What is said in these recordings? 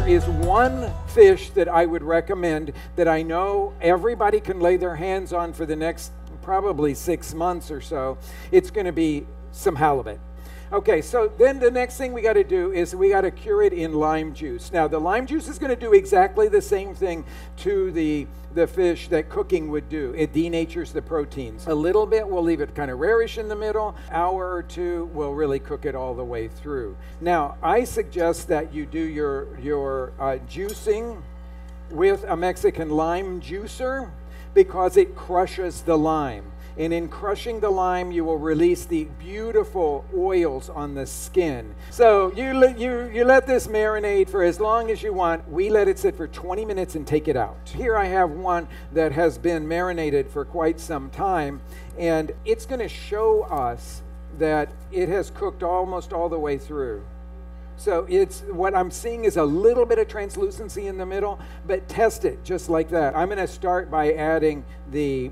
is one fish that I would recommend that I know everybody can lay their hands on for the next probably 6 months or so. It's going to be some halibut. Okay, so then the next thing we got to do is we got to cure it in lime juice. Now, the lime juice is going to do exactly the same thing to the fish that cooking would do. It denatures the proteins. A little bit, we'll leave it kind of rarish in the middle. Hour or two, we'll really cook it all the way through. Now, I suggest that you do your juicing with a Mexican lime juicer because it crushes the lime. And in crushing the lime, you will release the beautiful oils on the skin. So you let this marinate for as long as you want. We let it sit for 20 minutes and take it out. Here I have one that has been marinated for quite some time, and it's going to show us that it has cooked almost all the way through. So it's what I'm seeing is a little bit of translucency in the middle, but test it just like that. I'm going to start by adding the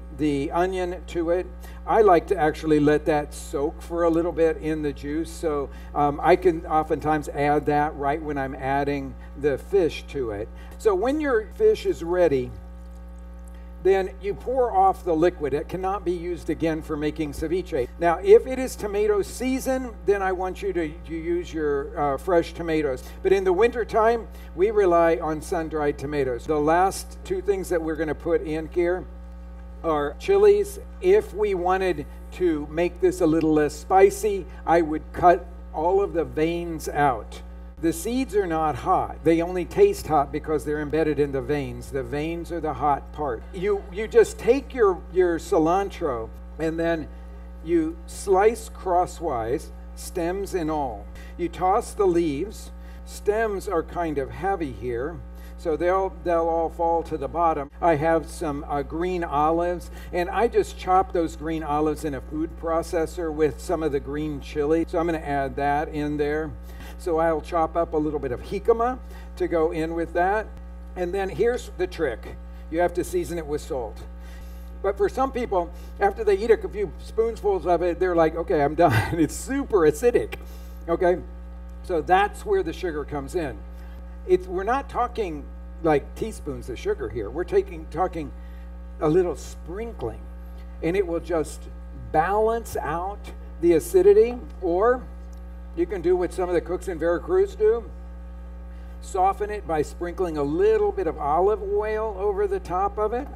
onion to it. I like to actually let that soak for a little bit in the juice, so I can oftentimes add that right when I'm adding the fish to it. So when your fish is ready, then you pour off the liquid. It cannot be used again for making ceviche. Now, if it is tomato season, then I want you to use your fresh tomatoes. But in the wintertime, we rely on sun-dried tomatoes. The last two things that we're going to put in here are chilies. If we wanted to make this a little less spicy, I would cut all of the veins out. The seeds are not hot. They only taste hot because they're embedded in the veins. The veins are the hot part. You just take your cilantro and then you slice crosswise, stems and all. You toss the leaves. Stems are kind of heavy here, so they'll all fall to the bottom. I have some green olives, and I just chop those green olives in a food processor with some of the green chili. So I'm going to add that in there. So I'll chop up a little bit of jicama to go in with that. And then here's the trick. You have to season it with salt. But for some people, after they eat a few spoonfuls of it, they're like, okay, I'm done. It's super acidic. Okay? So that's where the sugar comes in. We're not talking like teaspoons of sugar here. We're talking a little sprinkling. And it will just balance out the acidity. Or you can do what some of the cooks in Veracruz do. Soften it by sprinkling a little bit of olive oil over the top of it.